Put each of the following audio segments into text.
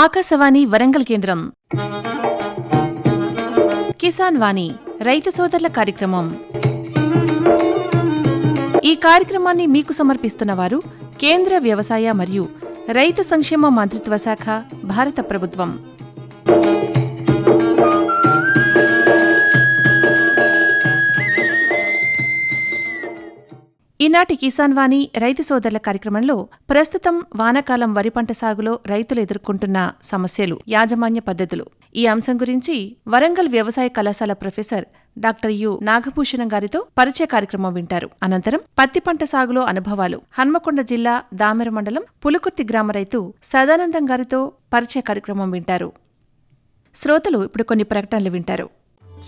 ఆకాశవాణి వరంగల్ కేంద్రం కిసాన్ వాణి రైతు సోదరుల కార్యక్రమం. ఈ కార్యక్రమాన్ని మీకు సమర్పిస్తున్నవారు కేంద్ర వ్యవసాయ మరియు రైతు సంక్షేమ మంత్రిత్వ శాఖ, భారత ప్రభుత్వం. ఈనాటి కిసాన్ వాణి రైతు సోదరుల కార్యక్రమంలో ప్రస్తుతం వానాకాలం వరి పంట సాగులో రైతులు ఎదుర్కొంటున్న సమస్యలు, యాజమాన్య పద్ధతులు, ఈ అంశం గురించి వరంగల్ వ్యవసాయ కళాశాల ప్రొఫెసర్ డాక్టర్ యు నాగభూషణం గారితో పరిచయ కార్యక్రమం వింటారు. అనంతరం పత్తి పంట సాగులో అనుభవాలు, హన్మకొండ జిల్లా దామెర మండలం పులుకుర్తి గ్రామ రైతు సదానందం గారితో పరిచయ కార్యక్రమం వింటారు. శ్రోతలు ఇప్పుడు కొన్ని ప్రకటనలు వింటారు.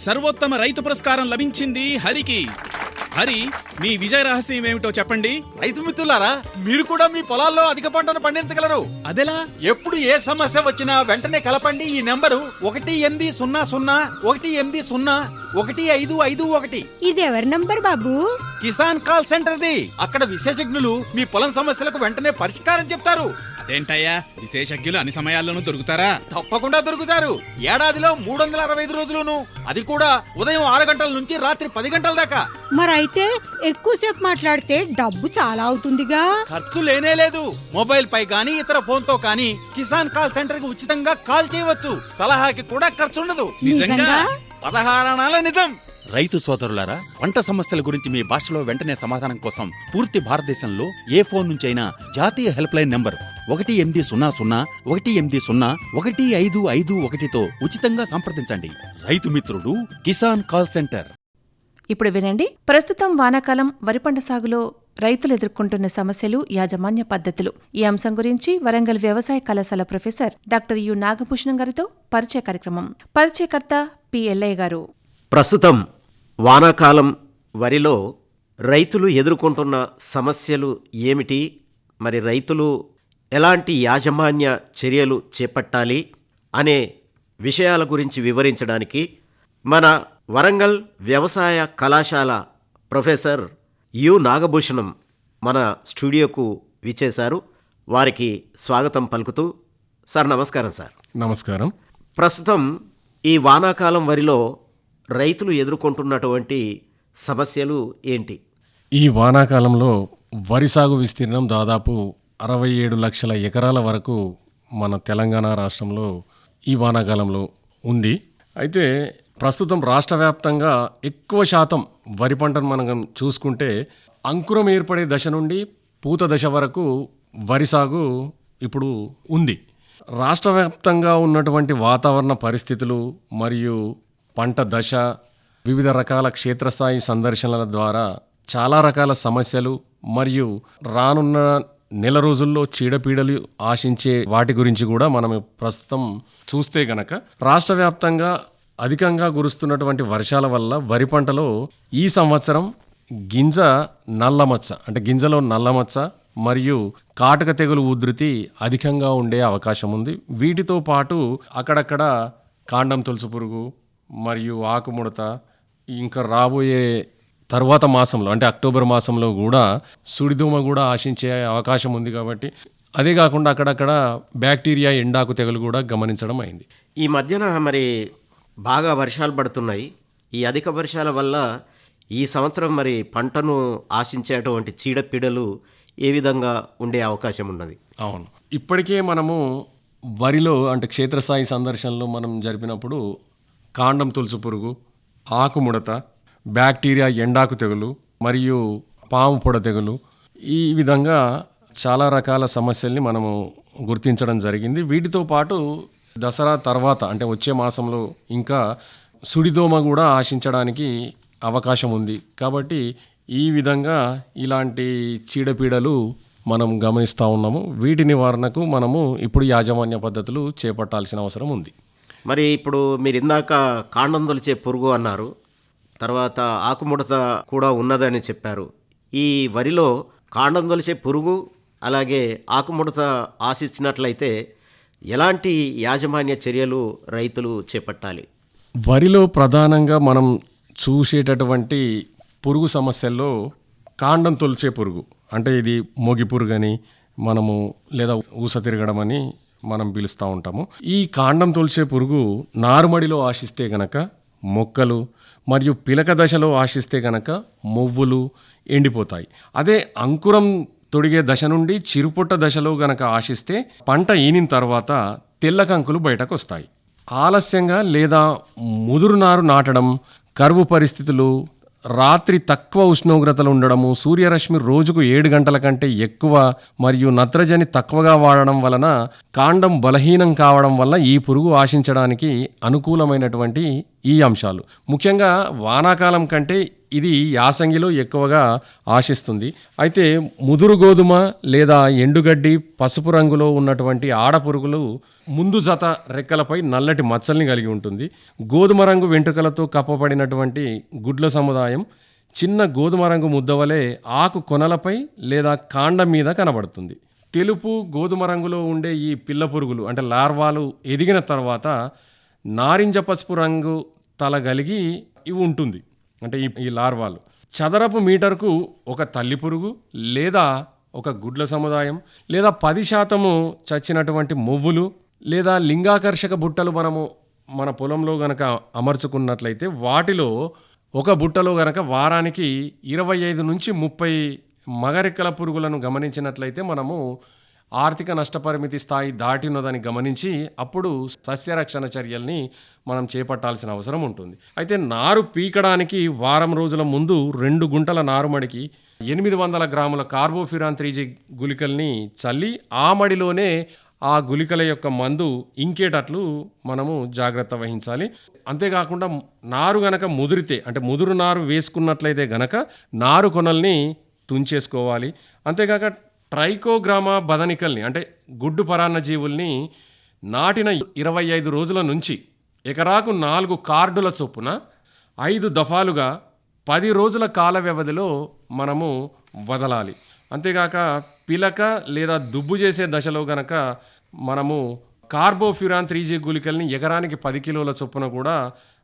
సర్వోత్తమ రైతు పురస్కారం లభించింది హరికి. హరి, మీ విజయ రహస్యం ఏమిటో చెప్పండి. రైతు మిత్రులారా, మీరు కూడా మీ పొలాల్లో అధిక పంటను పండించగలరు. అదెలా? ఎప్పుడు ఏ సమస్య వచ్చినా వెంటనే కలపండి ఈ నెంబరు 1800 ఇది ఎవరి నంబర్ బాబు? కిసాన్ కాల్ సెంటర్ది. అక్కడ విశేషజ్ఞులు మీ పొలం సమస్యలకు వెంటనే పరిష్కారం చెప్తారు. అదేంటయ్యా, విశేషజ్ఞులు అన్ని సమయాల్లోనూ దొరుకుతారా? తప్పకుండా దొరుకుతారు. ఏడాదిలో 365 రోజులును, అది కూడా ఉదయం 6 గంటల నుంచి రాత్రి 10 గంటల దాకా. మరైతే ఎక్కువసేపు మాట్లాడితే డబ్బు చాలా అవుతుందిగా. ఖర్చు లేనే లేదు. మొబైల్ పై గానీ ఇతర ఫోన్ తో కానీ కిసాన్ కాల్ సెంటర్ కి ఉచితంగా కాల్ చేయవచ్చు. సలహాకి కూడా ఖర్చు ఉండదు. నిజంగా? 16 అనాల నిజం. రైతు సోదరులారా, పంట సమస్యల గురించి మీ భాషలో వెంటనే సమాధానం కోసం పూర్తి భారతదేశంలో ఏ ఫోన్ నుంచైనా జాతీయ హెల్ప్ లైన్ నంబర్ 1800-118-1551తో ఉచితంగా సంప్రదించండి. రైతు మిత్రుడు కిసాన్ కాల్ సెంటర్. ఇప్పుడు వినండి, ప్రస్తుతం వానాకాలం వరి పంట సాగులో రైతులు ఎదుర్కొంటున్న సమస్యలు, యాజమాన్య పద్ధతులు, ఈ అంశం గురించి వరంగల్ వ్యవసాయ కళాశాల ప్రొఫెసర్ డాక్టర్ యు నాగభూషణం గారితో పరిచయ కార్యక్రమం. పరిచయకర్త పి ఎల్లయ్య గారు. ప్రస్తుతం వానాకాలం వరిలో రైతులు ఎదుర్కొంటున్న సమస్యలు ఏమిటి, మరి రైతులు ఎలాంటి యాజమాన్య చర్యలు చేపట్టాలి అనే విషయాల గురించి వివరించడానికి మన వరంగల్ వ్యవసాయ కళాశాల ప్రొఫెసర్ యు నాగభూషణం మన స్టూడియోకు విచ్చేశారు. వారికి స్వాగతం పలుకుతూ, సార్ నమస్కారం. సార్ నమస్కారం. ప్రస్తుతం ఈ వానాకాలం వరిలో రైతులు ఎదుర్కొంటున్నటువంటి సమస్యలు ఏంటి? ఈ వానాకాలంలో వరి సాగు విస్తీర్ణం దాదాపు 67 లక్షల ఎకరాల వరకు మన తెలంగాణ రాష్ట్రంలో ఈ వానాకాలంలో ఉంది. అయితే ప్రస్తుతం రాష్ట్ర వ్యాప్తంగా ఎక్కువ శాతం వరి పంటను మనం చూసుకుంటే అంకురం ఏర్పడే దశ నుండి పూత దశ వరకు వరి సాగు ఇప్పుడు ఉంది. రాష్ట్ర వ్యాప్తంగా ఉన్నటువంటి వాతావరణ పరిస్థితులు మరియు పంట దశ, వివిధ రకాల క్షేత్రస్థాయి సందర్శనల ద్వారా చాలా రకాల సమస్యలు మరియు రానున్న నెల రోజుల్లో చీడపీడలు ఆశించే వాటి గురించి కూడా మనం ప్రస్తుతం చూస్తే గనక రాష్ట్ర వ్యాప్తంగా అధికంగా కురుస్తున్నటువంటి వర్షాల వల్ల వరి పంటలో ఈ సంవత్సరం గింజ నల్లమచ్చ, అంటే గింజలో నల్లమచ్చ మరియు కాటక తెగులు ఉధృతి అధికంగా ఉండే అవకాశం ఉంది. వీటితో పాటు అక్కడక్కడ కాండం తొలుసు పురుగు మరియు ఆకుముడత, ఇంకా రాబోయే తర్వాత మాసంలో అంటే అక్టోబర్ మాసంలో కూడా సుడిదోమ కూడా ఆశించే అవకాశం ఉంది. కాబట్టి అదే కాకుండా అక్కడక్కడ బ్యాక్టీరియా ఎండాకు తెగులు కూడా గమనించడం అయింది. ఈ మధ్యన మరి బాగా వర్షాలు పడుతున్నాయి. ఈ అధిక వర్షాల వల్ల ఈ సంవత్సరం మరి పంటను ఆశించేటువంటి చీడపీడలు ఏ విధంగా ఉండే అవకాశం ఉన్నది? అవును, ఇప్పటికే మనము వరిలో అంటే క్షేత్రస్థాయి సందర్శనలో మనం జరిపినప్పుడు కాండం తులుసు పురుగు, ఆకుముడత, బ్యాక్టీరియా ఎండాకు తెగులు మరియు పాము పొడ తెగులు, ఈ విధంగా చాలా రకాల సమస్యల్ని మనము గుర్తించడం జరిగింది. వీటితో పాటు దసరా తర్వాత అంటే వచ్చే మాసంలో ఇంకా సుడిదోమ కూడా ఆశించడానికి అవకాశం ఉంది. కాబట్టి ఈ విధంగా ఇలాంటి చీడపీడలు మనం గమనిస్తూ ఉన్నాము. వీటి నివారణకు మనము ఇప్పుడు యాజమాన్య పద్ధతులు చేపట్టాల్సిన అవసరం ఉంది. మరి ఇప్పుడు మీరు ఇందాక కాండం తొలిచే పురుగు అన్నారు, తర్వాత ఆకుముడత కూడా ఉన్నదని చెప్పారు. ఈ వరిలో కాండం తొలిచే పురుగు అలాగే ఆకుముడత ఆశించినట్లయితే ఎలాంటి యాజమాన్య చర్యలు రైతులు చేపట్టాలి? వరిలో ప్రధానంగా మనం చూసేటటువంటి పురుగు సమస్యల్లో కాండం తొలిచే పురుగు అంటే ఇది మోగి పురుగు అని మనము లేదా ఊస తిరగడం అని మనం పిలుస్తూ ఉంటాము. ఈ కాండం తొలిచే పురుగు నారుమడిలో ఆశిస్తే గనక మొక్కలు మరియు పిలక దశలో ఆశిస్తే గనక మొవ్వులు ఎండిపోతాయి. అదే అంకురం తొడిగే దశ నుండి చిరుపుట్ట దశలో గనక ఆశిస్తే పంట ఈనిన తర్వాత తెల్ల కంకులు బయటకు వస్తాయి. ఆలస్యంగా లేదా ముదురు నారు నాటడం, కరువు పరిస్థితులు, రాత్రి తక్కువ ఉష్ణోగ్రతలు ఉండడము, సూర్యరశ్మి రోజుకు 7 గంటల కంటే ఎక్కువ మరియు నత్రజని తక్కువగా వాడడం వలన కాండం బలహీనం కావడం వల్ల ఈ పురుగు ఆశించడానికి అనుకూలమైనటువంటి ఈ అంశాలు. ముఖ్యంగా వానాకాలం కంటే ఇది యాసంగిలో ఎక్కువగా ఆశిస్తుంది. అయితే ముదురు గోధుమ లేదా ఎండుగడ్డి పసుపు రంగులో ఉన్నటువంటి ఆడపురుగులు ముందు జత రెక్కలపై నల్లటి మచ్చల్ని కలిగి ఉంటుంది. గోధుమ రంగు వెంట్రుకలతో కప్పబడినటువంటి గుడ్ల సముదాయం చిన్న గోధుమ రంగు ముద్దవలే ఆకు కొనలపై లేదా కాండం మీద కనబడుతుంది. తెలుపు గోధుమ రంగులో ఉండే ఈ పిల్ల పురుగులు అంటే లార్వాలు ఎదిగిన తర్వాత నారింజ పసుపు రంగు తల కలిగి ఇవి ఉంటుంది. అంటే ఈ లార్వాలు చదరపు మీటర్కు ఒక తల్లి పురుగు లేదా ఒక గుడ్ల సముదాయం లేదా 10% చచ్చినటువంటి మొవ్వులు లేదా లింగాకర్షక బుట్టలు మన పొలంలో గనక అమర్చుకున్నట్లయితే వాటిలో ఒక బుట్టలో గనక వారానికి 25 నుంచి 30 మగరెక్కల పురుగులను గమనించినట్లయితే మనము ఆర్థిక నష్టపరిమితి స్థాయి దాటినదని గమనించి అప్పుడు సస్యరక్షణ చర్యల్ని మనం చేపట్టాల్సిన అవసరం ఉంటుంది. అయితే నారు పీకడానికి వారం రోజుల ముందు 2 గుంటల నారుమడికి 800 గ్రాముల కార్బోఫ్యూరాన్ 3G గుళికల్ని చల్లి ఆ మడిలోనే ఆ గుళికల యొక్క మందు ఇంకేటట్లు మనము జాగ్రత్త వహించాలి. అంతేకాకుండా నారు గనక ముదిరితే అంటే ముదురు నారు వేసుకున్నట్లయితే గనక నారు కొనల్ని తుంచేసుకోవాలి. అంతేకాక ట్రైకోగ్రామా బదనికల్ని అంటే గుడ్డు పరాన్నజీవుల్ని నాటిన 25 రోజుల నుంచి ఎకరాకు 4 కార్డుల చొప్పున 5 దఫాలుగా 10 రోజుల కాల వ్యవధిలో మనము వదలాలి. అంతేగాక పిలక లేదా దుబ్బు చేసే దశలో గనక మనము కార్బోఫ్యూరాన్ 3G గుళికల్ని ఎకరానికి 10 కిలోల చొప్పున కూడా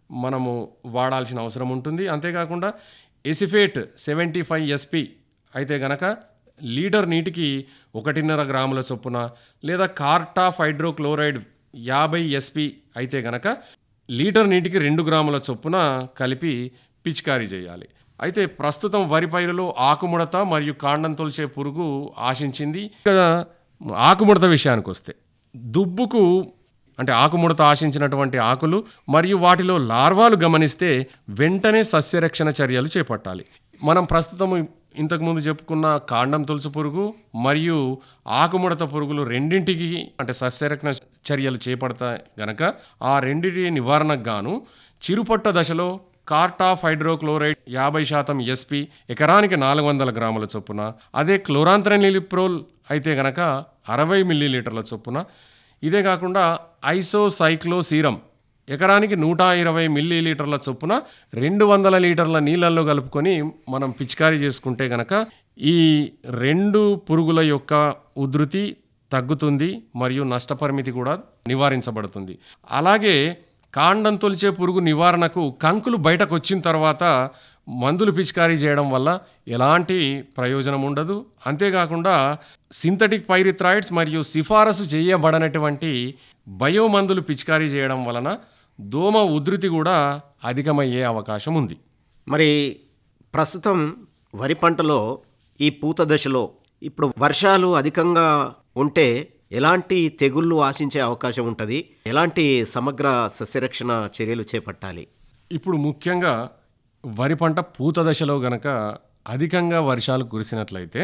మనము వాడాల్సిన అవసరం ఉంటుంది. అంతేకాకుండా ఎసిఫేట్ 75 SP అయితే గనక లీటర్ నీటికి 1.5 గ్రాముల చొప్పున లేదా కార్టాఫ్ హైడ్రోక్లోరైడ్ 50 SP అయితే గనక లీటర్ నీటికి 2 గ్రాముల చొప్పున కలిపి పిచికారీ చేయాలి. అయితే ప్రస్తుతం వరి పైరులో ఆకుముడత మరియు కాండం తొలిచే పురుగు ఆశించింది. ఆకుముడత విషయానికి వస్తే దుబ్బుకు అంటే ఆకుముడత ఆశించినటువంటి ఆకులు మరియు వాటిలో లార్వాలు గమనిస్తే వెంటనే సస్యరక్షణ చర్యలు చేపట్టాలి. మనం ప్రస్తుతం ఇంతకుముందు చెప్పుకున్న కాండం తొలుచు పురుగు మరియు ఆకుముడత పురుగులు రెండింటికి అంటే సస్యరక్షణ చర్యలు చేపడతాయి గనక ఆ రెండింటి నివారణకు గాను చిరుపొట్ట దశలో కార్టాఫ్ హైడ్రోక్లోరైడ్ 50% SP ఎకరానికి 400 గ్రాముల చొప్పున, అదే క్లోరాంత్రనిలిప్రోల్ అయితే గనక 60 మిల్లీలీటర్ల చొప్పున, ఇదే కాకుండా ఐసోసైక్లోసీరం ఎకరానికి 120 మిల్లీలీటర్ల చొప్పున 200 లీటర్ల నీళ్ళల్లో కలుపుకొని మనం పిచికారీ చేసుకుంటే గనక ఈ 2 పురుగుల యొక్క ఉధృతి తగ్గుతుంది మరియు నష్టపరిమితి కూడా నివారించబడుతుంది. అలాగే కాండం తొలిచే పురుగు నివారణకు కంకులు బయటకు వచ్చిన తర్వాత మందులు పిచికారీ చేయడం వల్ల ఎలాంటి ప్రయోజనం ఉండదు. అంతేకాకుండా సింథటిక్ పైరిథ్రాయిడ్స్ మరియు సిఫారసు చేయబడనటువంటి బయోమందులు పిచికారీ చేయడం వలన దోమ ఉధృతి కూడా అధికమయ్యే అవకాశం ఉంది. మరి ప్రస్తుతం వరి పంటలో ఈ పూత దశలో ఇప్పుడు వర్షాలు అధికంగా ఉంటే ఎలాంటి తెగుళ్ళు ఆశించే అవకాశం ఉంటుంది? ఎలాంటి సమగ్ర సస్యరక్షణ చర్యలు చేపట్టాలి? ఇప్పుడు ముఖ్యంగా వరి పంట పూత దశలో గనక అధికంగా వర్షాలు కురిసినట్లయితే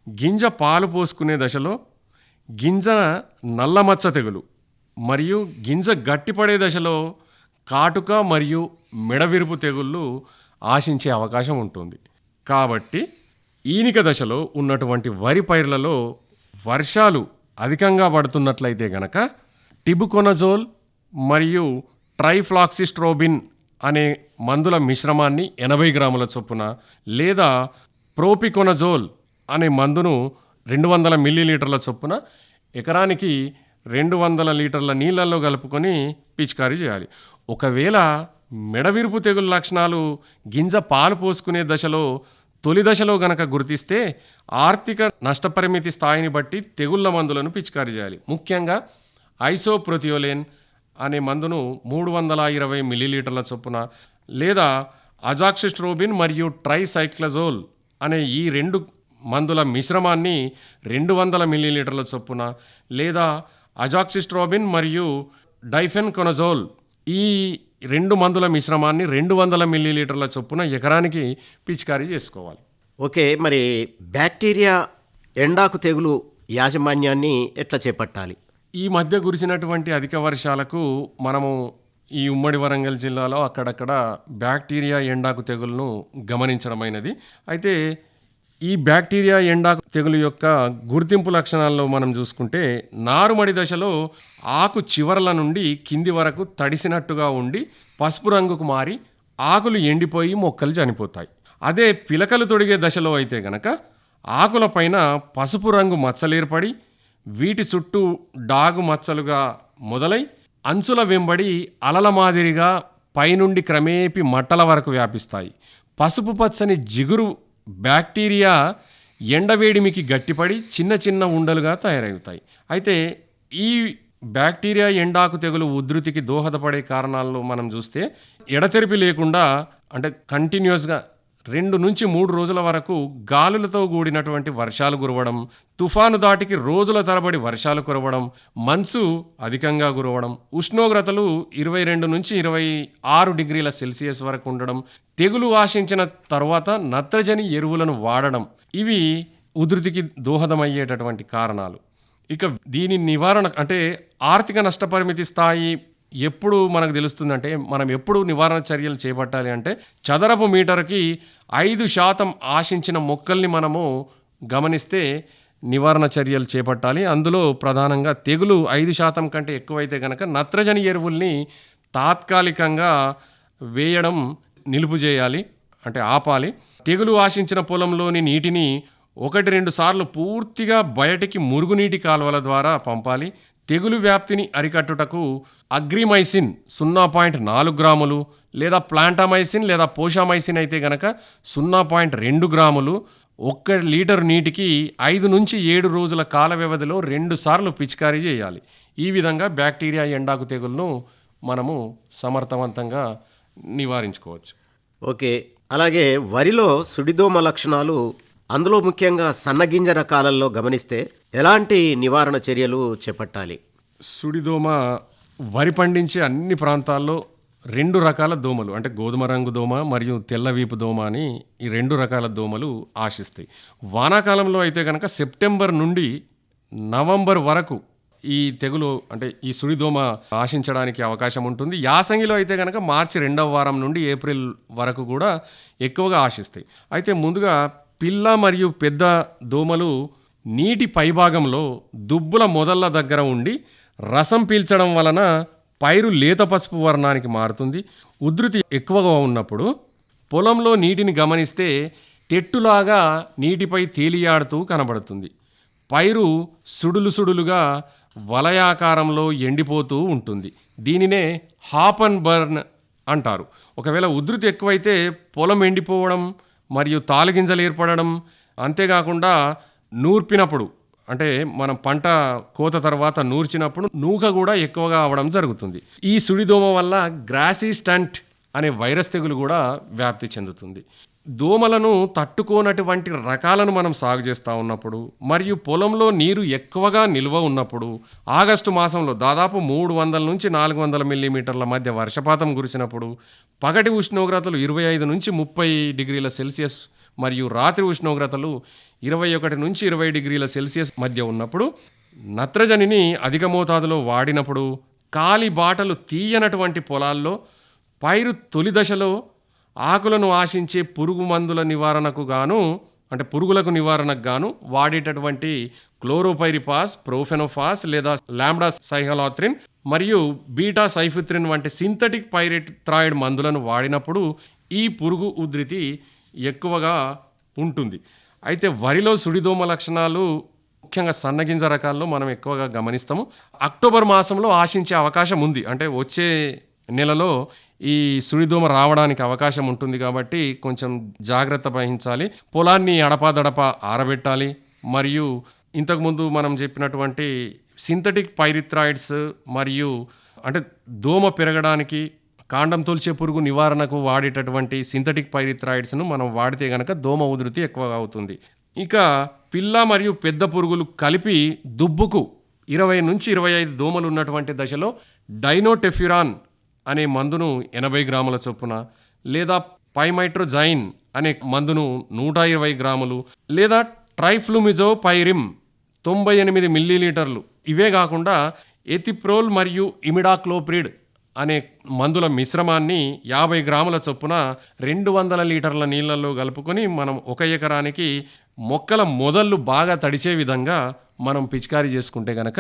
గింజ పాలు పోసుకునే దశలో గింజ నల్లమచ్చ తెగులు మరియు గింజ గట్టిపడే దశలో కాటుక మరియు మెడవిరుపు తెగుళ్ళు ఆశించే అవకాశం ఉంటుంది. కాబట్టి ఈనిక దశలో ఉన్నటువంటి వరి పైర్లలో వర్షాలు అధికంగా పడుతున్నట్లయితే గనక టిబుకొనజోల్ మరియు ట్రైఫ్లాక్సిస్ట్రోబిన్ అనే మందుల మిశ్రమాన్ని 80 గ్రాముల చొప్పున లేదా ప్రోపికొనజోల్ అనే మందును 200 మిల్లీలీటర్ల చొప్పున ఎకరానికి 200 లీటర్ల నీళ్ళల్లో కలుపుకొని పిచికారీ చేయాలి. ఒకవేళ మెడవిరుపు తెగులు లక్షణాలు గింజ పాలు పోసుకునే దశలో తొలి దశలో గనక గుర్తిస్తే ఆర్థిక నష్టపరిమితి స్థాయిని బట్టి తెగుళ్ల మందులను పిచికారీ చేయాలి. ముఖ్యంగా ఐసోప్రోథియోలేన్ అనే మందును 320 మిల్లీలీటర్ల చొప్పున, లేదా అజాక్సిస్ట్రోబిన్ మరియు ట్రైసైక్లజోల్ అనే ఈ 2 మందుల మిశ్రమాన్ని 200 మిల్లీలీటర్ల చొప్పున, లేదా అజాక్సిస్ట్రోబిన్ మరియు డైఫెన్కొనజోల్ ఈ 2 మందుల మిశ్రమాన్ని 200 మిల్లీలీటర్ల చొప్పున ఎకరానికి పిచికారీ చేసుకోవాలి. ఓకే, మరి బ్యాక్టీరియా ఎండాకు తెగులు యాజమాన్యాన్ని ఎట్లా చేపట్టాలి? ఈ మధ్య కురిసినటువంటి అధిక వర్షాలకు మనము ఈ ఉమ్మడి వరంగల్ జిల్లాలో అక్కడక్కడ బ్యాక్టీరియా ఎండాకు తెగులను గమనించడమైనది. అయితే ఈ బ్యాక్టీరియా ఎండాకు తెగులు యొక్క గుర్తింపు లక్షణాల్లో మనం చూసుకుంటే, నారుమడి దశలో ఆకు చివరల నుండి కింది వరకు తడిసినట్టుగా ఉండి పసుపు రంగుకు మారి ఆకులు ఎండిపోయి మొక్కలు చనిపోతాయి. అదే పిలకలు తొడిగే దశలో అయితే గనక ఆకులపైన పసుపు రంగు మచ్చలేర్పడి వీటి చుట్టూ డాగు మచ్చలుగా మొదలై అంచుల వెంబడి అలల మాదిరిగా పైనుండి క్రమేపీ మట్టల వరకు వ్యాపిస్తాయి. పసుపు పచ్చని జిగురు బ్యాక్టీరియా ఎండవేడిమికి గట్టిపడి చిన్న చిన్న ఉండలుగా తయారవుతాయి. అయితే ఈ బ్యాక్టీరియా ఎండాకు తెగులు ఉధృతికి దోహదపడే కారణాలను మనం చూస్తే, ఎడతెరిపి లేకుండా అంటే కంటిన్యూస్గా 2 నుంచి 3 రోజుల వరకు గాలులతో కూడినటువంటి వర్షాలు కురవడం, తుఫాను దాటికి రోజుల తరబడి వర్షాలు కురవడం, మంచు అధికంగా కురవడం, ఉష్ణోగ్రతలు 22 నుంచి 26 డిగ్రీల సెల్సియస్ వరకు ఉండడం, తెగులు ఆశించిన తర్వాత నత్రజని ఎరువులను వాడడం, ఇవి ఉధృతికి దోహదమయ్యేటటువంటి కారణాలు. ఇక దీని నివారణ అంటే ఆర్థిక నష్టపరిమితి స్థాయి ఎప్పుడు మనకు తెలుస్తుందంటే, మనం ఎప్పుడు నివారణ చర్యలు చేపట్టాలి అంటే, చదరపు మీటర్కి 5% ఆశించిన మొక్కల్ని మనము గమనిస్తే నివారణ చర్యలు చేపట్టాలి. అందులో ప్రధానంగా తెగులు 5% కంటే ఎక్కువైతే కనుక నత్రజని ఎరువుల్ని తాత్కాలికంగా వేయడం నిలుపు చేయాలి, అంటే ఆపాలి. తెగులు ఆశించిన పొలంలోని నీటిని 1-2 సార్లు పూర్తిగా బయటికి మురుగునీటి కాలువల ద్వారా పంపాలి. తెగులు వ్యాప్తిని అరికట్టుటకు అగ్రిమైసిన్ 0.4 గ్రాములు, లేదా ప్లాంటామైసిన్ లేదా పోషామైసిన్ అయితే గనక 0.2 గ్రాములు 1 లీటర్ నీటికి 5 నుంచి 7 రోజుల కాల వ్యవధిలో 2 సార్లు పిచికారీ చేయాలి. ఈ విధంగా బ్యాక్టీరియా ఎండాకు తెగులను మనము సమర్థవంతంగా నివారించుకోవచ్చు. ఓకే, అలాగే వరిలో సుడిదోమ లక్షణాలు, అందులో ముఖ్యంగా సన్నగింజ రకాలలో గమనిస్తే ఎలాంటి నివారణ చర్యలు చేపట్టాలి? సుడిదోమ వరి పండించే అన్ని ప్రాంతాల్లో 2 రకాల దోమలు, అంటే గోధుమ రంగు దోమ మరియు తెల్లవీపు దోమ అని ఈ 2 రకాల దోమలు ఆశిస్తాయి. వానాకాలంలో అయితే కనుక సెప్టెంబర్ నుండి నవంబర్ వరకు ఈ తెగులు అంటే ఈ సుడిదోమ ఆశించడానికి అవకాశం ఉంటుంది. యాసంగిలో అయితే కనుక మార్చి 2వ వారం నుండి ఏప్రిల్ వరకు కూడా ఎక్కువగా ఆశిస్తాయి. అయితే ముందుగా పిల్ల మరియు పెద్ద దోమలు నీటి పైభాగంలో దుబ్బుల మొదళ్ళ దగ్గర ఉండి రసం పీల్చడం వలన పైరు లేత పసుపు వర్ణానికి మారుతుంది. ఉధృతి ఎక్కువగా ఉన్నప్పుడు పొలంలో నీటిని గమనిస్తే తెట్టులాగా నీటిపై తేలియాడుతూ కనబడుతుంది. పైరు సుడులుగా వలయాకారంలో ఎండిపోతూ ఉంటుంది. దీనినే హాప్ అండ్ బర్న్ అంటారు. ఒకవేళ ఉధృతి ఎక్కువైతే పొలం ఎండిపోవడం మరియు తాలుగింజలు ఏర్పడడం, అంతేకాకుండా నూర్పినప్పుడు అంటే మనం పంట కోత తర్వాత నూర్చినప్పుడు నూక కూడా ఎక్కువగా అవడం జరుగుతుంది. ఈ సుడిదోమ వల్ల గ్రాసీ స్టంట్ అనే వైరస్ తెగులు కూడా వ్యాప్తి చెందుతుంది. దోమలను తట్టుకోనటువంటి రకాలను మనం సాగు చేస్తూ ఉన్నప్పుడు మరియు పొలంలో నీరు ఎక్కువగా నిల్వ ఉన్నప్పుడు, ఆగస్టు మాసంలో దాదాపు 300 నుంచి 400 మిల్లీమీటర్ల మధ్య వర్షపాతం కురిసినప్పుడు, పగటి ఉష్ణోగ్రతలు 25 నుంచి 30 డిగ్రీల సెల్సియస్ మరియు రాత్రి ఉష్ణోగ్రతలు 21 నుంచి 20 డిగ్రీల సెల్సియస్ మధ్య ఉన్నప్పుడు, నత్రజనిని అధిక మోతాదులో వాడినప్పుడు, కాలి బాటలు తీయనటువంటి పొలాల్లో పైరు తొలి దశలో ఆకులను ఆశించే పురుగు మందుల నివారణకు గాను అంటే పురుగులకు నివారణకు గాను వాడేటటువంటి క్లోరోపైరిపాస్, ప్రోఫెనోఫాస్ లేదా లాంబ్డా సైహలాథ్రిన్ మరియు బీటా సైఫిత్రిన్ వంటి సింథటిక్ పైరెథ్రాయిడ్ మందులను వాడినప్పుడు ఈ పురుగు ఉధృతి ఎక్కువగా ఉంటుంది. అయితే వరిలో సుడిదోమ లక్షణాలు ముఖ్యంగా సన్నగింజ రకాల్లో మనం ఎక్కువగా గమనిస్తాము. అక్టోబర్ మాసంలో ఆశించే అవకాశం ఉంది, అంటే వచ్చే నెలలో ఈ సుడిదోమ రావడానికి అవకాశం ఉంటుంది. కాబట్టి కొంచెం జాగ్రత్త వహించాలి. పొలాన్ని అడపాదడపా ఆరబెట్టాలి. మరియు ఇంతకుముందు మనం చెప్పినటువంటి సింథటిక్ పైరిథ్రాయిడ్స్ మరియు అంటే దోమ పెరగడానికి కాండం తొలిచే పురుగు నివారణకు వాడేటటువంటి సింథటిక్ పైరిథ్రాయిడ్స్ను మనం వాడితే కనుక దోమ ఉధృతి ఎక్కువగా అవుతుంది. ఇక పిల్ల మరియు పెద్ద పురుగులు కలిపి దుబ్బుకు 20 నుంచి 25 దోమలు ఉన్నటువంటి దశలో డైనోటెఫ్యురాన్ అనే మందును 80 గ్రాముల చొప్పున, లేదా పైమైట్రోజైన్ అనే మందును 120 గ్రాములు, లేదా ట్రైఫ్లూమిజోపైరిమ్ 98 మిల్లీలీటర్లు. ఇవే కాకుండా ఎథిప్రోల్ మరియు ఇమిడాక్లోప్రిడ్ అనే మందుల మిశ్రమాన్ని 50 గ్రాముల చొప్పున 200 లీటర్ల నీళ్ళల్లో కలుపుకొని మనం 1 ఎకరానికి మొక్కల మొదళ్ళు బాగా తడిచే విధంగా మనం పిచికారీ చేసుకుంటే కనుక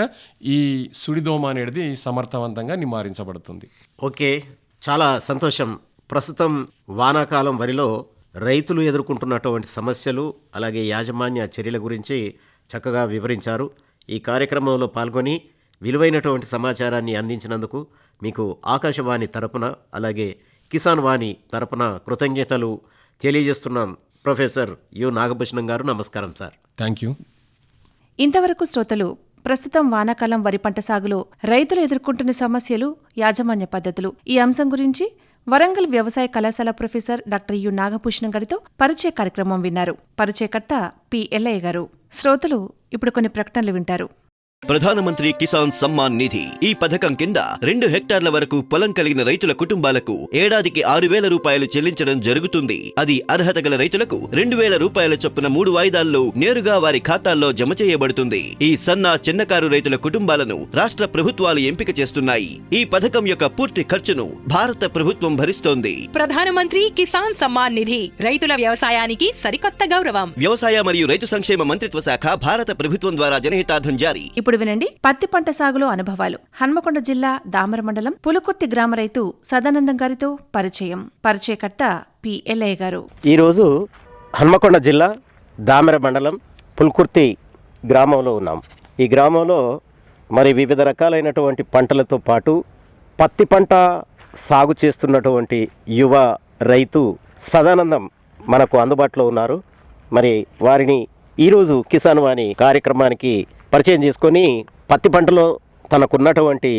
ఈ సుడిదోమ అనేది సమర్థవంతంగా నివారించబడుతుంది. ఓకే, చాలా సంతోషం. ప్రస్తుతం వానాకాలం వరిలో రైతులు ఎదుర్కొంటున్నటువంటి సమస్యలు అలాగే యాజమాన్య చర్యల గురించి చక్కగా వివరించారు. ఈ కార్యక్రమంలో పాల్గొని విలువైనటువంటి సమాచారాన్ని అందించినందుకు మీకు ఆకాశవాణి తరపున అలాగే కిసాన్ వాణి తరపున కృతజ్ఞతలు తెలియజేస్తున్నాం. ప్రొఫెసర్ యు నాగభూషణం గారు, నమస్కారం సార్. Thank you. ఇంతవరకు శ్రోతలు ప్రస్తుతం వానాకాలం వరి పంట సాగులో రైతులు ఎదుర్కొంటున్న సమస్యలు, యాజమాన్య పద్ధతులు ఈ అంశం గురించి వరంగల్ వ్యవసాయ కళాశాల ప్రొఫెసర్ డాక్టర్ యు నాగభూషణం గారితో పరిచయ కార్యక్రమం విన్నారు. పరిచయకర్త పి ఎల్లయ్య గారు. శ్రోతలు ఇప్పుడు కొన్ని ప్రకటనలు వింటారు. ప్రధానమంత్రి కిసాన్ సమ్మాన్ నిధి ఈ పథకం కింద 2 హెక్టార్ల వరకు పొలం కలిగిన రైతుల కుటుంబాలకు ఏడాదికి 6,000 రూపాయలు చెల్లించడం జరుగుతుంది. అది అర్హత గల రైతులకు 2,000 రూపాయల చొప్పున 3 వాయిదాల్లో నేరుగా వారి ఖాతాల్లో జమ చేయబడుతుంది. ఈ సన్న చిన్నకారు రైతుల కుటుంబాలను రాష్ట్ర ప్రభుత్వాలు ఎంపిక చేస్తున్నాయి. ఈ పథకం యొక్క పూర్తి ఖర్చును భారత ప్రభుత్వం భరిస్తోంది. ప్రధానమంత్రి కిసాన్ సమ్మాన్ నిధి రైతుల వ్యవసాయానికి సరికొత్త గౌరవం. వ్యవసాయ మరియు రైతు సంక్షేమ మంత్రిత్వ శాఖ, భారత ప్రభుత్వం ద్వారా జనహితార్థం జారీ. ఇప్పుడు వినండి పత్తి పంట సాగులో అనుభవాలు. హన్మకొండ జిల్లా దామర మండలం పులుకుర్తి గ్రామ రైతు సదానందం గారితో పరిచయం. పరిచయకర్త పి ఎల్లయ్య గారు. ఈరోజు హన్మకొండ జిల్లా దామెర మండలం పుల్కుర్తి గ్రామంలో ఉన్నాం. ఈ గ్రామంలో మరి వివిధ రకాలైనటువంటి పంటలతో పాటు పత్తి పంట సాగు చేస్తున్నటువంటి యువ రైతు సదానందం మనకు అందుబాటులో ఉన్నారు. మరి వారిని ఈరోజు కిసాన్ వాణి కార్యక్రమానికి పరిచయం చేసుకొని పత్తి పంటలో తనకున్నటువంటి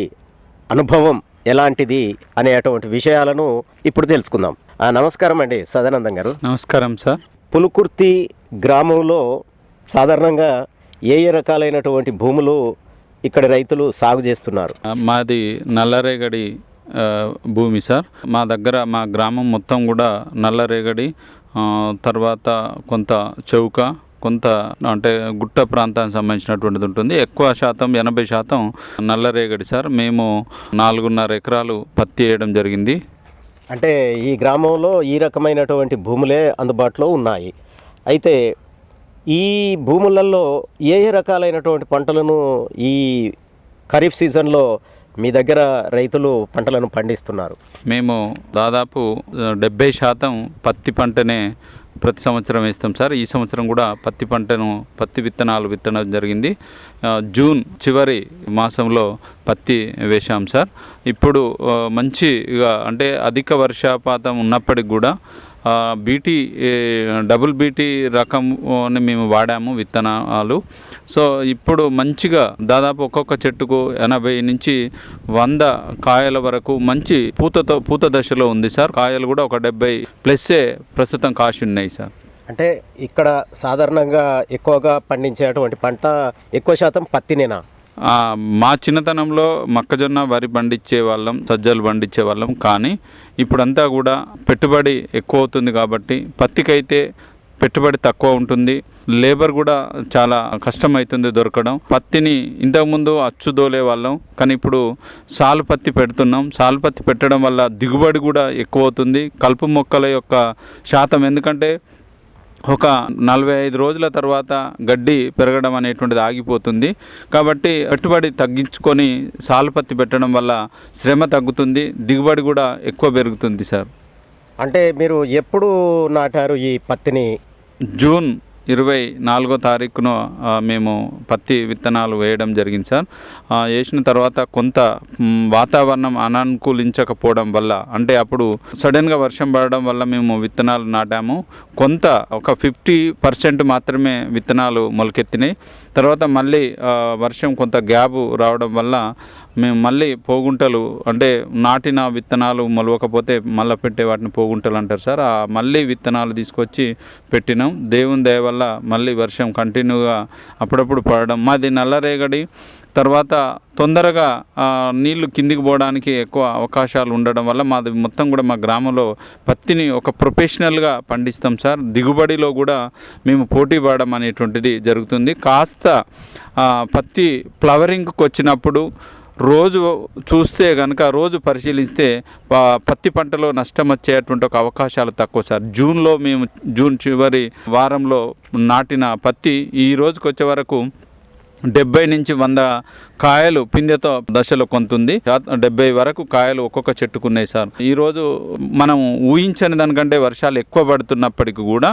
అనుభవం ఎలాంటిది అనేటువంటి విషయాలను ఇప్పుడు తెలుసుకుందాం. నమస్కారం అండి సదానందం గారు. నమస్కారం సార్. పులుకుర్తి గ్రామంలో సాధారణంగా ఏ రకాలైనటువంటి భూములు ఇక్కడ రైతులు సాగు చేస్తున్నారు? మాది నల్లరేగడి భూమి సార్. మా దగ్గర మా గ్రామం మొత్తం కూడా నల్లరేగడి, తర్వాత కొంత చౌక, కొంత అంటే గుట్ట ప్రాంతానికి సంబంధించినటువంటిది ఉంటుంది. ఎక్కువ శాతం 80% నల్లరేగడి సార్. మేము 4.5 ఎకరాలు పత్తి వేయడం జరిగింది. అంటే ఈ గ్రామంలో ఈ రకమైనటువంటి భూములే అందుబాటులో ఉన్నాయి. అయితే ఈ భూములలో ఏ రకాలైనటువంటి పంటలను ఈ ఖరీఫ్ సీజన్లో మీ దగ్గర రైతులు పంటలను పండిస్తున్నారు? మేము దాదాపు 70% పత్తి పంటనే ప్రతి సంవత్సరం వేస్తాం సార్. ఈ సంవత్సరం కూడా పత్తి విత్తనాలు విత్తడం జరిగింది. జూన్ చివరి మాసంలో పత్తి వేశాం సార్. ఇప్పుడు మంచిగా అంటే అధిక వర్షపాతం ఉన్నప్పటికి కూడా డబుల్ బీటీ రకం మేము వాడాము విత్తనాలు. సో ఇప్పుడు మంచిగా దాదాపు ఒక్కొక్క చెట్టుకు 80 నుంచి 100 కాయల వరకు మంచి పూత దశలో ఉంది సార్. కాయలు కూడా ఒక 70+ ప్రస్తుతం కాసి ఉన్నాయి సార్. అంటే ఇక్కడ సాధారణంగా ఎక్కువగా పండించేటువంటి పంట ఎక్కువ శాతం పత్తినేనా? మా చిన్నతనంలో మొక్కజొన్న, వరి పండించే వాళ్ళం, సజ్జలు పండించే వాళ్ళం. కానీ ఇప్పుడంతా కూడా పెట్టుబడి ఎక్కువ అవుతుంది కాబట్టి పత్తికైతే పెట్టుబడి తక్కువ ఉంటుంది, లేబర్ కూడా చాలా కష్టమవుతుంది దొరకడం. పత్తిని ఇంతకుముందు అచ్చు దోలే వాళ్ళం, కానీ ఇప్పుడు సాలు పత్తి పెడుతున్నాం. సాలు పత్తి పెట్టడం వల్ల దిగుబడి కూడా ఎక్కువ అవుతుంది. కలుపు మొక్కల యొక్క శాతం, ఎందుకంటే ఒక 45 రోజుల తర్వాత గడ్డి పెరగడం అనేటువంటిది ఆగిపోతుంది. కాబట్టి పెట్టుబడి తగ్గించుకొని సాలు పత్తి పెట్టడం వల్ల శ్రమ తగ్గుతుంది, దిగుబడి కూడా ఎక్కువ పెరుగుతుంది సార్. అంటే మీరు ఎప్పుడు నాటారు ఈ పత్తిని? జూన్ 24వ తారీఖున మేము పత్తి విత్తనాలు వేయడం జరిగింది సార్. వేసిన తర్వాత కొంత వాతావరణం అనానుకూలించకపోవడం వల్ల, అంటే అప్పుడు సడన్గా వర్షం పడడం వల్ల మేము విత్తనాలు నాటాము. కొంత ఒక 50% మాత్రమే విత్తనాలు మొలకెత్తినాయి. తర్వాత మళ్ళీ వర్షం కొంత గ్యాప్ రావడం వల్ల మేము మళ్ళీ పోగుంటలు అంటే నాటిన విత్తనాలు మొలవకపోతే మళ్ళీ పెట్టే వాటిని పోగుంటలు అంటారు సార్. మళ్ళీ విత్తనాలు తీసుకొచ్చి పెట్టినాం. దేవుని దయ వల్ల మళ్ళీ వర్షం కంటిన్యూగా అప్పుడప్పుడు పడడం. మాది నల్లరేగడి, తర్వాత తొందరగా నీళ్లు కిందికి పోవడానికి ఎక్కువ అవకాశాలు ఉండడం వల్ల మాది మొత్తం కూడా మా గ్రామంలో పత్తిని ఒక ప్రొఫెషనల్గా పండిస్తాం సార్. దిగుబడిలో కూడా మేము పోటీ పడడం అనేటువంటిది జరుగుతుంది. కాస్త పత్తి ఫ్లవరింగ్కి వచ్చినప్పుడు రోజు చూస్తే కనుక, రోజు పరిశీలిస్తే పత్తి పంటలో నష్టం వచ్చేటువంటి ఒక అవకాశాలు తక్కువ సార్. జూన్ చివరి వారంలో నాటిన పత్తి ఈ రోజుకి వచ్చే వరకు 70 నుంచి 100 కాయలు పిందెతో దశలో కొంతుంది. 70 వరకు కాయలు ఒక్కొక్క చెట్టుకున్నాయి సార్. ఈరోజు మనం ఊహించని దానికంటే వర్షాలు ఎక్కువ పడుతున్నప్పటికీ కూడా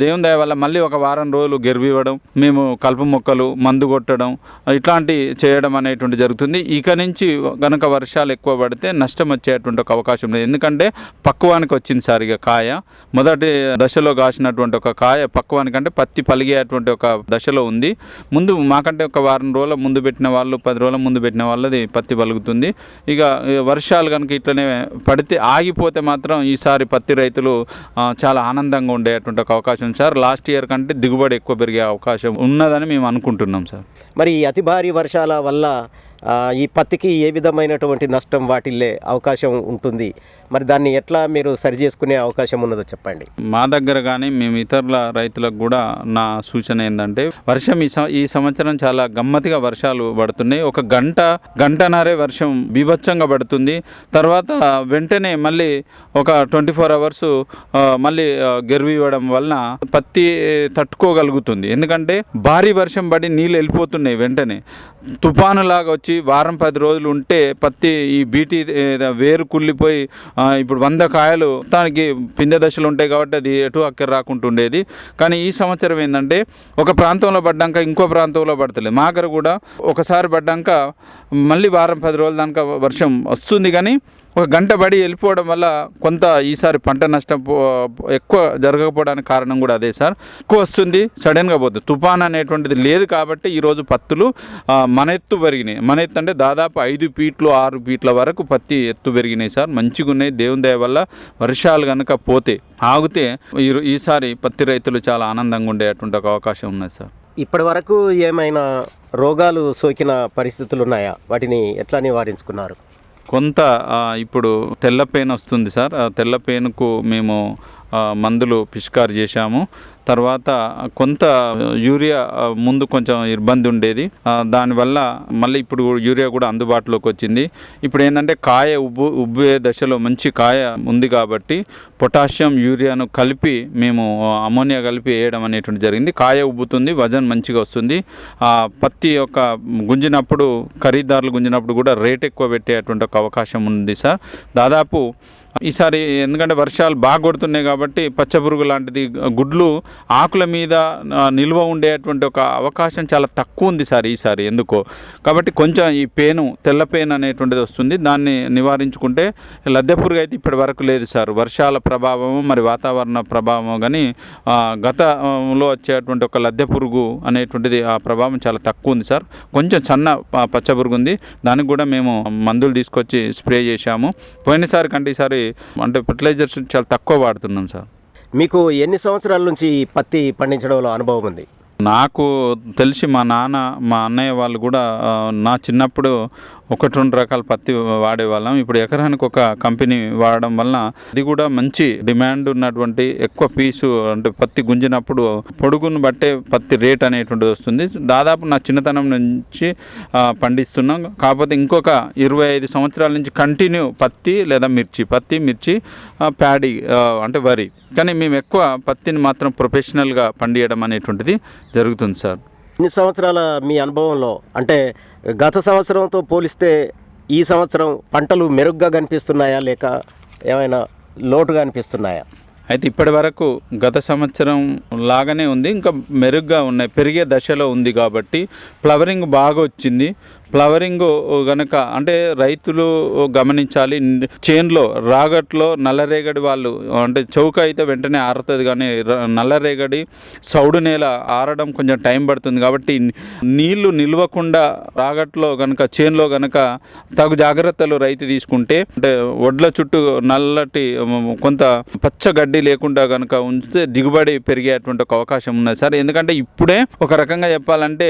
దేవుని దయ వల్ల మళ్ళీ ఒక వారం రోజులు గెరివివ్వడం, మేము కలుపు మొక్కలు మందు కొట్టడం ఇట్లాంటి చేయడం అనేటువంటి జరుగుతుంది. ఇక నుంచి కనుక వర్షాలు ఎక్కువ పడితే నష్టం వచ్చేటువంటి ఒక అవకాశం ఉంది. ఎందుకంటే పక్వానికి వచ్చింది సార్. ఇక కాయ మొదటి దశలో కాసినటువంటి ఒక కాయ పక్వానికంటే పత్తి పలిగేటువంటి ఒక దశలో ఉంది. ముందు మాకంటే ఒక వారం రోజుల ముందు పెట్టిన వాళ్ళు, 10 రోజుల ముందు పెట్టిన వాళ్ళది పత్తి పలుకుతుంది. ఇక వర్షాలు కనుక ఇట్లనే పడితే ఆగిపోతే మాత్రం ఈసారి పత్తి రైతులు చాలా ఆనందంగా ఉండేటువంటి ఒక అవకాశం సార్. లాస్ట్ ఇయర్ కంటే దిగుబడి ఎక్కువ పెరిగే అవకాశం ఉన్నదని మేము అనుకుంటున్నాం సార్. మరి అతి భారీ వర్షాల వల్ల ఈ పత్తికి ఏ విధమైనటువంటి నష్టం వాటిల్లే అవకాశం ఉంటుంది? మరి దాన్ని ఎట్లా మీరు సరి చేసుకునే అవకాశం ఉన్నదో చెప్పండి. మా దగ్గర కానీ మేము ఇతరుల రైతులకు కూడా నా సూచన ఏంటంటే, వర్షం ఈ సంవత్సరం చాలా గమ్మతిగా వర్షాలు పడుతున్నాయి. ఒక గంటన్నరే వర్షం బీభత్సంగా పడుతుంది. తర్వాత వెంటనే మళ్ళీ ఒక 24 అవర్స్ మళ్ళీ గెరువు ఇవ్వడం వలన పత్తి తట్టుకోగలుగుతుంది. ఎందుకంటే భారీ వర్షం పడి నీళ్ళు వెళ్ళిపోతున్నాయి. వెంటనే తుఫాను లాగా వచ్చి వారం 10 రోజులు ఉంటే పత్తి ఈ బీటీ వేరు కుళ్ళిపోయి ఇప్పుడు 100 కాయలు మొత్తానికి పిందె దశలు ఉంటాయి కాబట్టి అది ఎటు అక్కర రాకుండా ఉండేది. కానీ ఈ సంవత్సరం ఏంటంటే ఒక ప్రాంతంలో పడ్డాక ఇంకో ప్రాంతంలో పడతలేదు. మా దగ్గర కూడా ఒకసారి పడ్డాక మళ్ళీ వారం 10 రోజుల దాకా వర్షం వస్తుంది. కానీ ఒక గంట పడి వెళ్ళిపోవడం వల్ల కొంత ఈసారి పంట నష్టం ఎక్కువ జరగకపోవడానికి కారణం కూడా అదే సార్. ఎక్కువ వస్తుంది, సడన్గా పోతుంది. తుఫాన్ అనేటువంటిది లేదు కాబట్టి ఈరోజు పత్తులు మన ఎత్తు పెరిగినాయి. మన ఎత్తు అంటే దాదాపు 5 ఫీట్లు 6 ఫీట్ల వరకు పత్తి ఎత్తు పెరిగినాయి సార్. మంచిగా ఉన్నాయి. దేవుని దయ వల్ల వర్షాలు కనుక పోతే ఆగితే ఈసారి పత్తి రైతులు చాలా ఆనందంగా ఉండేటువంటి ఒక అవకాశం ఉన్నది సార్. ఇప్పటి వరకు ఏమైనా రోగాలు సోకిన పరిస్థితులు ఉన్నాయా? వాటిని ఎట్లా నివారించుకున్నారు? కొంత ఇప్పుడు తెల్లపేను వస్తుంది సార్. తెల్లపేనుకు మేము మందులు పిచికారి చేశాము. తర్వాత కొంత యూరియా ముందు కొంచెం ఇబ్బంది ఉండేది. దానివల్ల మళ్ళీ ఇప్పుడు యూరియా కూడా అందుబాటులోకి వచ్చింది. ఇప్పుడు ఏంటంటే కాయ ఉబ్బే దశలో మంచి కాయ ఉంది కాబట్టి పొటాషియం యూరియాను కలిపి మేము అమోనియా కలిపి వేయడం అనేటువంటి జరిగింది. కాయ ఉబ్బుతుంది, వజన్ మంచిగా వస్తుంది. పత్తి యొక్క గుంజినప్పుడు ఖరీదారులు గుంజినప్పుడు కూడా రేట్ ఎక్కువ పెట్టేటువంటి ఒక అవకాశం ఉంది సార్. దాదాపు ఈసారి ఎందుకంటే వర్షాలు బాగా కొడుతున్నాయి కాబట్టి పచ్చపురుగు లాంటిది గుడ్లు ఆకుల మీద నిల్వ ఉండేటువంటి ఒక అవకాశం చాలా తక్కువ ఉంది సార్ ఈసారి ఎందుకో. కాబట్టి కొంచెం ఈ తెల్ల పేను అనేటువంటిది వస్తుంది. దాన్ని నివారించుకుంటే లద్దె పురుగు అయితే ఇప్పటి వరకు లేదు సార్. వర్షాల ప్రభావము మరి వాతావరణ ప్రభావం కానీ గతంలో వచ్చేటువంటి ఒక లద్దె పురుగు అనేటువంటిది ఆ ప్రభావం చాలా తక్కువ ఉంది సార్. కొంచెం సన్న పచ్చపురుగు ఉంది. దానికి కూడా మేము మందులు తీసుకొచ్చి స్ప్రే చేశాము. పోయినసారి కంటే ఈసారి అంటే ఫర్టిలైజర్స్ చాలా తక్కువ వాడుతున్నాం సార్. మీకు ఎన్ని సంవత్సరాల నుంచి పత్తి పండించడంలో అనుభవం ఉంది? నాకు తెలిసి మా అన్నయ్య వాళ్ళు కూడా నా చిన్నప్పుడు 1-2 రకాల పత్తి వాడేవాళ్ళం. ఇప్పుడు ఎకరానికి ఒక కంపెనీ వాడడం వలన అది కూడా మంచి డిమాండ్ ఉన్నటువంటి ఎక్కువ పీసు అంటే పత్తి గుంజినప్పుడు పొడుగును బట్టే పత్తి రేట్ అనేటువంటిది వస్తుంది. దాదాపు నా చిన్నతనం నుంచి పండిస్తున్నాం. కాకపోతే ఇంకొక 25 సంవత్సరాల నుంచి కంటిన్యూ పత్తి లేదా మిర్చి ప్యాడీ అంటే వరి. కానీ మేము ఎక్కువ పత్తిని మాత్రం ప్రొఫెషనల్గా పండియడం అనేటువంటిది జరుగుతుంది సార్. ఇన్ని సంవత్సరాల మీ అనుభవంలో అంటే గత సంవత్సరంతో పోలిస్తే ఈ సంవత్సరం పంటలు మెరుగ్గా కనిపిస్తున్నాయా లేక ఏమైనా లోటుగా అనిపిస్తున్నాయా? అయితే ఇప్పటి వరకు గత సంవత్సరం లాగానే ఉంది, ఇంకా మెరుగ్గా ఉన్నాయి, పెరిగే దశలో ఉంది కాబట్టి ఫ్లవరింగ్ బాగా వచ్చింది. ఫ్లవరింగ్ గనక అంటే రైతులు గమనించాలి. చేన్లో రాగట్లో నల్లరేగడి వాళ్ళు అంటే చౌక అయితే వెంటనే ఆరుతుంది, కానీ నల్లరేగడి సౌడు నేల ఆరడం కొంచెం టైం పడుతుంది. కాబట్టి నీళ్లు నిల్వకుండా రాగట్లో గనక చేన్లో గనక తగు జాగ్రత్తలు రైతు తీసుకుంటే, అంటే ఒడ్ల చుట్టూ నల్లటి కొంత పచ్చ గడ్డి లేకుండా గనక ఉంచితే దిగుబడి పెరిగేటువంటి ఒక అవకాశం ఉన్నది సార్. ఎందుకంటే ఇప్పుడే ఒక రకంగా చెప్పాలంటే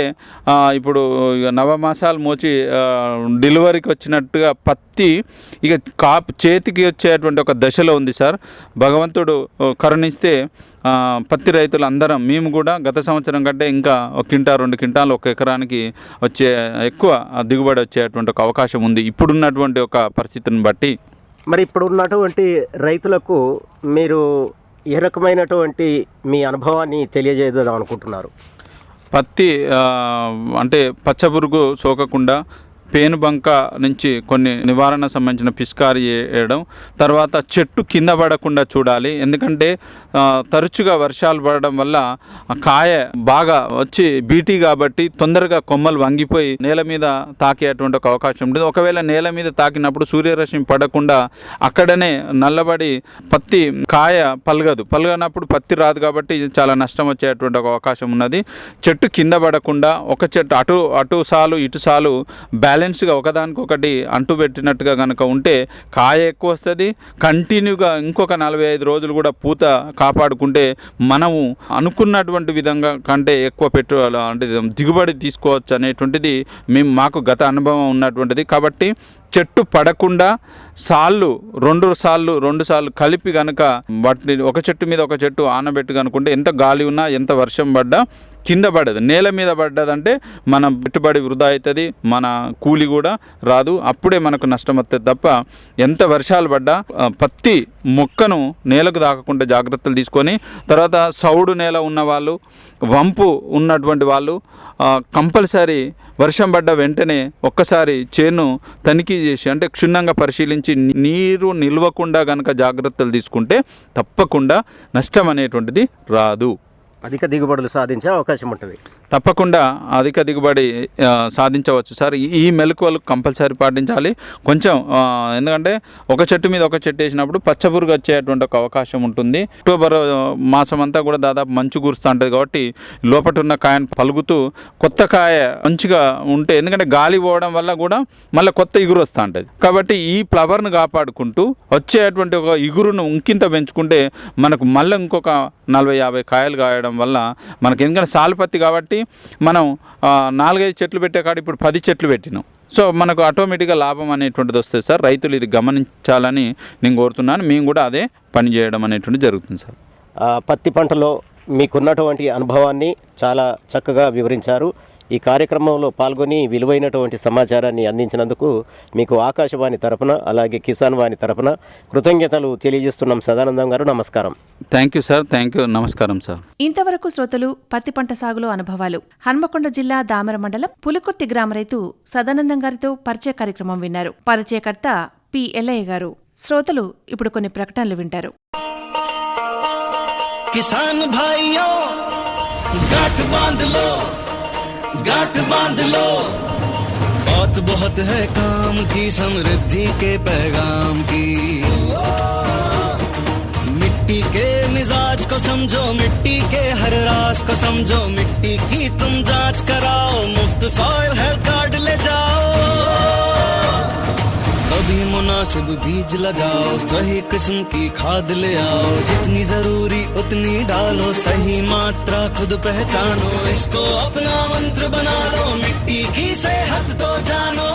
ఇప్పుడు నవమాసాలు మోచి డెలివరీకి వచ్చినట్టుగా పత్తి ఇక చేతికి వచ్చేటువంటి ఒక దశలో ఉంది సార్. భగవంతుడు కరుణిస్తే పత్తి రైతులు అందరం మేము కూడా గత సంవత్సరం కంటే ఇంకా 1 క్వింటా 2 క్వింటాలు ఒక ఎకరానికి వచ్చే ఎక్కువ దిగుబడి వచ్చేటువంటి ఒక అవకాశం ఉంది ఇప్పుడున్నటువంటి ఒక పరిస్థితిని బట్టి. మరి ఇప్పుడు ఉన్నటువంటి రైతులకు మీరు ఏ రకమైనటువంటి మీ అనుభవాన్ని తెలియజేద్దాం అనుకుంటున్నారు? పత్తి అంటే పచ్చపురుగు సోకకుండా పేనుబంక నుంచి కొన్ని నివారణ సంబంధించిన పిచికారీ వేయడం, తర్వాత చెట్టు కింద పడకుండా చూడాలి. ఎందుకంటే తరచుగా వర్షాలు పడడం వల్ల కాయ బాగా వచ్చి బీటీ కాబట్టి తొందరగా కొమ్మలు వంగిపోయి నేల మీద తాకేటువంటి ఒక అవకాశం ఉంటుంది. ఒకవేళ నేల మీద తాకినప్పుడు సూర్యరశ్మి పడకుండా అక్కడనే నల్లబడి పత్తి కాయ పలగనప్పుడు పత్తి రాదు కాబట్టి చాలా నష్టం వచ్చేటువంటి ఒక అవకాశం ఉన్నది. చెట్టు కింద పడకుండా ఒక చెట్టు అటు సాలు ఇటు సాలు బ్యాలెన్స్గా ఒకదానికొకటి అంటు పెట్టినట్టుగా కనుక ఉంటే కాయ ఎక్కువ వస్తుంది. కంటిన్యూగా ఇంకొక 45 రోజులు కూడా పూత కాపాడుకుంటే మనము అనుకున్నటువంటి విధంగా కంటే ఎక్కువ అంటే దిగుబడి తీసుకోవచ్చు అనేటువంటిది మాకు గత అనుభవం ఉన్నటువంటిది. కాబట్టి చెట్టు పడకుండా రెండు సార్లు కలిపి కనుక వాటిని ఒక చెట్టు మీద ఒక చెట్టు ఆనబెట్టి కనుకుంటే ఎంత గాలి ఉన్నా ఎంత వర్షం పడ్డా కింద పడదు. నేల మీద పడ్డదంటే మన పెట్టుబడి వృధా అవుతుంది, మన కూలి కూడా రాదు. అప్పుడే మనకు నష్టం వస్తుంది తప్ప ఎంత వర్షాలు పడ్డా పత్తి మొక్కను నేలకు తాకకుండా జాగ్రత్తలు తీసుకొని, తర్వాత సౌడు నేల ఉన్నవాళ్ళు, వంపు ఉన్నటువంటి వాళ్ళు కంపల్సరీ వర్షం పడ్డ వెంటనే ఒక్కసారి చేను తనిఖీ చేసి అంటే క్షుణ్ణంగా పరిశీలించి నీరు నిల్వకుండా కనుక జాగ్రత్తలు తీసుకుంటే తప్పకుండా నష్టం అనేటువంటిది రాదు. అధిక దిగుబడులు సాధించే అవకాశం ఉంటుంది. తప్పకుండా అధిక దిగుబడి సాధించవచ్చు సార్. ఈ మెలకువలు కంపల్సరీ పాటించాలి. కొంచెం ఎందుకంటే ఒక చెట్టు మీద ఒక చెట్టు వేసినప్పుడు పచ్చపురుగు వచ్చేటువంటి ఒక అవకాశం ఉంటుంది. అక్టోబర్ మాసం అంతా కూడా దాదాపు మంచు కురుస్తూ ఉంటుంది కాబట్టి లోపల ఉన్న కాయను పలుగుతూ కొత్త కాయ మంచిగా ఉంటే, ఎందుకంటే గాలి పోవడం వల్ల కూడా మళ్ళీ కొత్త ఇగురు వస్తూ ఉంటుంది. కాబట్టి ఈ ఫ్లవర్ను కాపాడుకుంటూ వచ్చేటువంటి ఒక ఇగురును ఇంకింత పెంచుకుంటే మనకు మళ్ళీ ఇంకొక 40-50 కాయలు కాయడం వల్ల మనకి, ఎందుకంటే సాలుపత్తి కాబట్టి మనం 4-5 చెట్లు పెట్టే కాడ ఇప్పుడు 10 చెట్లు పెట్టినాం. సో మనకు ఆటోమేటిక్గా లాభం అనేటువంటిది వస్తుంది సార్. రైతులు ఇది గమనించాలని నేను కోరుతున్నాను. మేము కూడా అదే పని చేయడం అనేటువంటిది జరుగుతుంది సార్. పత్తి పంటలో మీకున్నటువంటి అనుభవాన్ని చాలా చక్కగా వివరించారు. ఈ కార్యక్రమంలో పాల్గొని విలువైనటువంటి సమాచారాన్ని అందించినందుకు మీకు ఆకాశవాణి తరపున అలాగే కిసాన్ వాణి తరపున కృతజ్ఞతలు తెలియజేస్తున్నాం. సదానందం గారు, నమస్కారం. Thank you sir. Thank you. నమస్కారం సార్. ఇంతవరకు శ్రోతలు పత్తి పంట సాగులో అనుభవాలు హన్మకొండ జిల్లా దామర మండలం పులుకుర్తి గ్రామ రైతు సదానందం గారితో పరిచయ కార్యక్రమం విన్నారు. పరిచయకర్త పి. ఎల్లయ్య గారు. శ్రోతలు ఇప్పుడు కొన్ని ప్రకటనలు వింటారు. కిసాన్ భాయియో गांठ बांध लो, बात बहुत है काम की, समृद्धि के पैगाम की। मिट्टी के मिजाज को समझो, मिट्टी के हर राज को समझो, मिट्टी की तुम जांच कराओ, मुफ्त सॉइल हेल्थ कार्ड ले जाओ। कभी मुनासिब बीज लगाओ, सही किस्म की खाद ले आओ, जितनी जरूरी उतनी डालो, सही मात्रा खुद पहचानो, इसको अपना मंत्र बना लो, मिट्टी की सेहत तो जानो।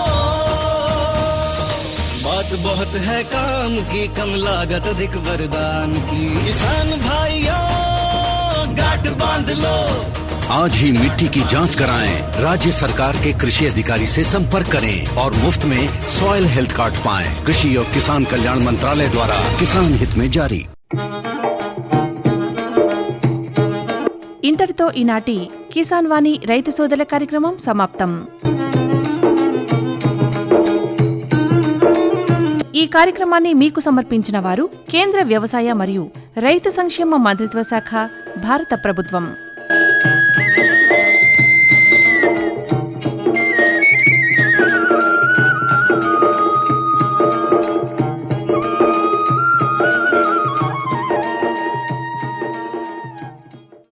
बात बहुत है काम की, कम लागत अधिक वरदान की, किसान भाइयों गांठ बांध लो। आज ही मिट्टी की जांच कराएं, राज्य सरकार के कृषि अधिकारी से संपर्क करें और मुफ्त में सॉइल हेल्थ कार्ड पाएं। कृषि और किसान कल्याण मंत्रालय द्वारा किसान हित में जारी। ఇంతటితో ఈనాటి కిసాన్ వాణి రైతు సోదరుల కార్యక్రమం సమాప్తం. ఈ కార్యక్రమాన్ని మీకు సమర్పించిన వారు కేంద్ర వ్యవసాయ మరియు రైతు సంక్షేమ మంత్రిత్వ శాఖ, భారత ప్రభుత్వం.